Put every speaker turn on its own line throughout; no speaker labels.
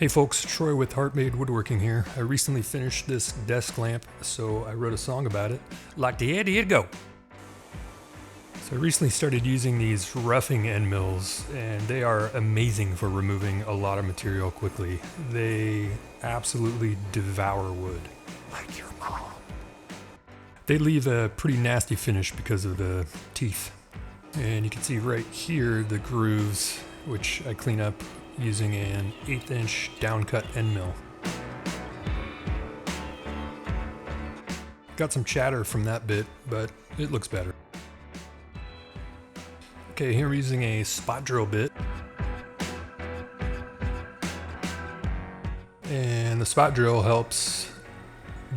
Hey folks, Troy with Heartmade Woodworking here. I recently finished this desk lamp, so I wrote a song about it. Like the idea to go. So I recently started using these roughing end mills, and they are amazing for removing a lot of material quickly. They absolutely devour wood. Like your mom. They leave a pretty nasty finish because of the teeth. And you can see right here the grooves, which I clean up using an 1/8 inch downcut end mill. Got some chatter from that bit, but it looks better. Okay, here we're using a spot drill bit. And the spot drill helps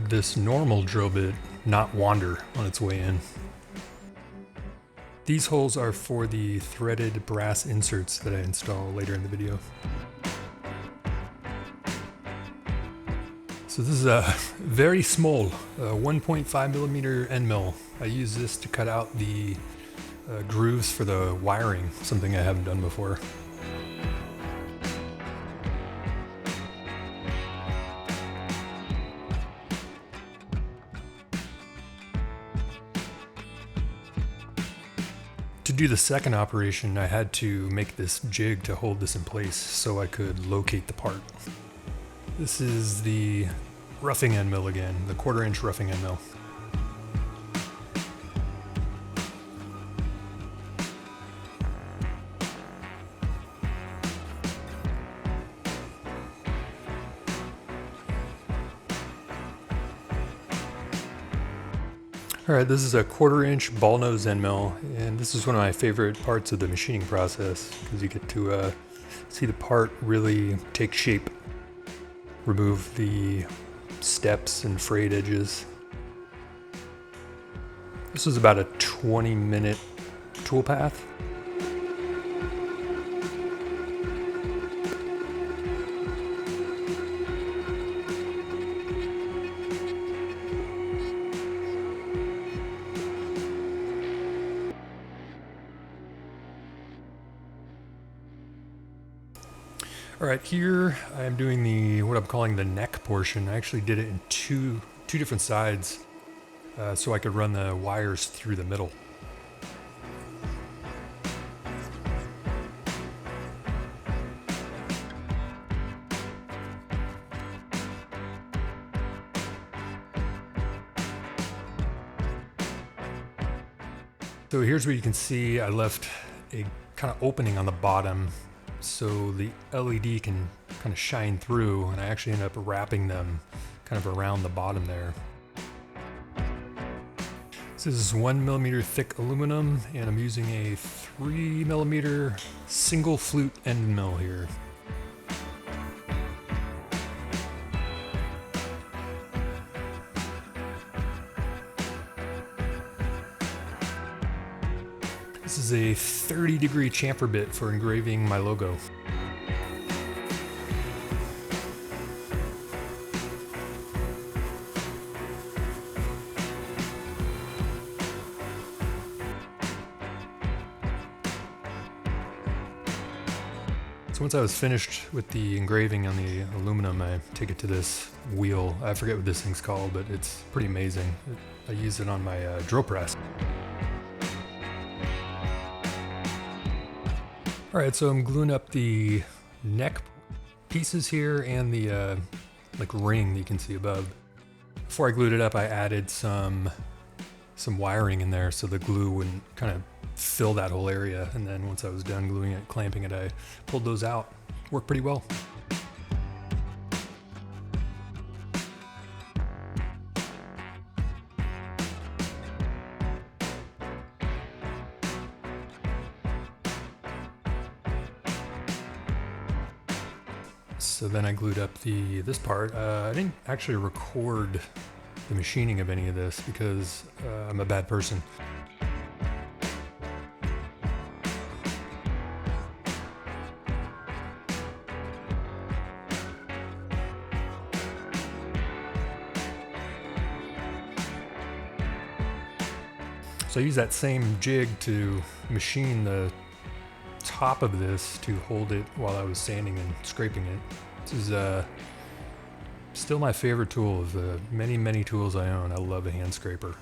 this normal drill bit not wander on its way in. These holes are for the threaded brass inserts that I install later in the video. So this is a very small 1.5 millimeter end mill. I use this to cut out the grooves for the wiring, something I haven't done before. To do the second operation, I had to make this jig to hold this in place so I could locate the part. This is the roughing end mill again, the 1/4 inch roughing end mill. Alright, this is a 1/4 inch ball nose end mill, and this is one of my favorite parts of the machining process because you get to see the part really take shape, remove the steps and frayed edges. This is about a 20-minute tool path. All right, here I am doing what I'm calling the neck portion. I actually did it in two different sides so I could run the wires through the middle. So here's where you can see I left a kind of opening on the bottom so the LED can kind of shine through, and I actually end up wrapping them kind of around the bottom there. This is 1 millimeter thick aluminum, and I'm using a 3 millimeter single flute end mill here. This is a 30-degree chamfer bit for engraving my logo. So once I was finished with the engraving on the aluminum, I take it to this wheel. I forget what this thing's called, but it's pretty amazing. I use it on my drill press. Alright, so I'm gluing up the neck pieces here and the like ring that you can see above. Before I glued it up, I added some wiring in there so the glue wouldn't kind of fill that whole area, and then once I was done gluing it, clamping it, I pulled those out. Worked pretty well. So then I glued up this part. I didn't actually record the machining of any of this because I'm a bad person. So I use that same jig to machine the top of this to hold it while I was sanding and scraping it. This is still my favorite tool of the many tools I own. I love a hand scraper.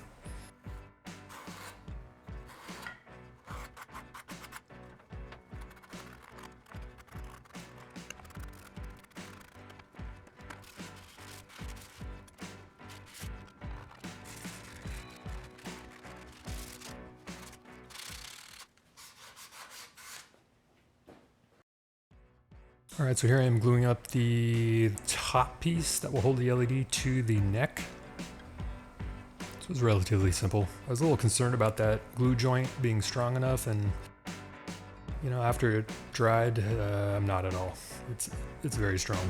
All right, so here I am gluing up the top piece that will hold the LED to the neck. This was relatively simple. I was a little concerned about that glue joint being strong enough, and you know, after it dried, I'm not at all. It's very strong.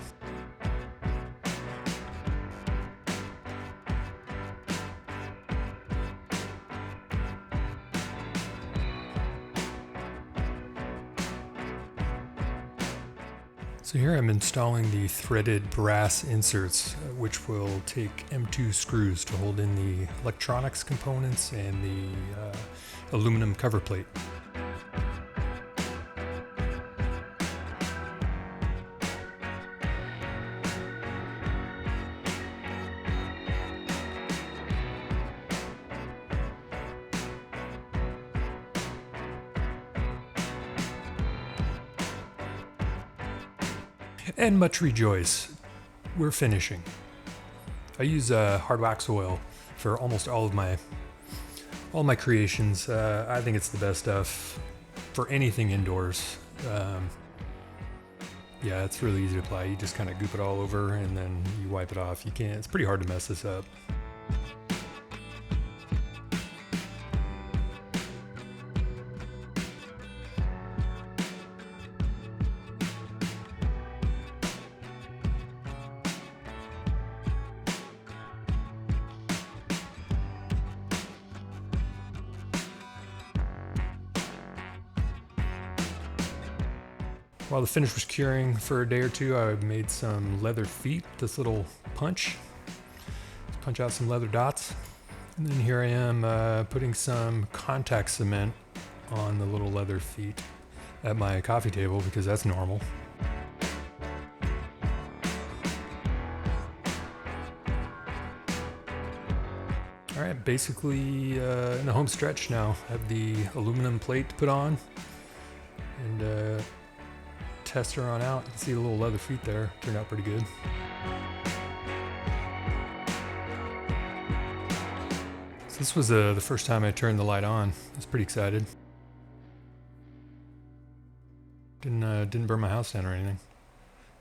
So here I'm installing the threaded brass inserts, which will take M2 screws to hold in the electronics components and the aluminum cover plate. And much rejoice, we're finishing. I use hard wax oil for almost all my creations. I think it's the best stuff for anything indoors. Yeah, it's really easy to apply. You just kind of goop it all over and then you wipe it off. It's pretty hard to mess this up. While the finish was curing for a day or two, I made some leather feet, this little punch out some leather dots. And then here I am putting some contact cement on the little leather feet at my coffee table because that's normal. All right, basically in the home stretch now. I have the aluminum plate to put on and test her on out. You can see the little leather feet there. Turned out pretty good. So this was the first time I turned the light on. I was pretty excited. Didn't burn my house down or anything.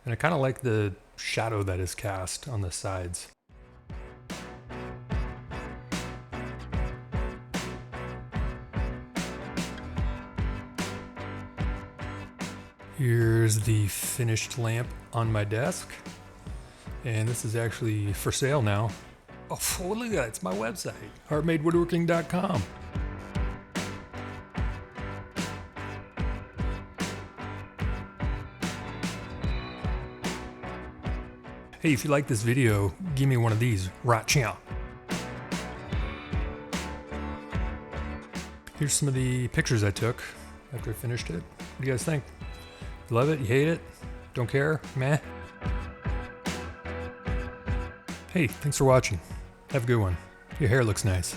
And I kind of like the shadow that is cast on the sides. Here's the finished lamp on my desk. And this is actually for sale now. Oh, look at that, it's my website, heartmadewoodworking.com. Hey, if you like this video, give me one of these right now. Here's some of the pictures I took after I finished it. What do you guys think? You love it? You hate it? Don't care? Meh? Hey, thanks for watching. Have a good one. Your hair looks nice.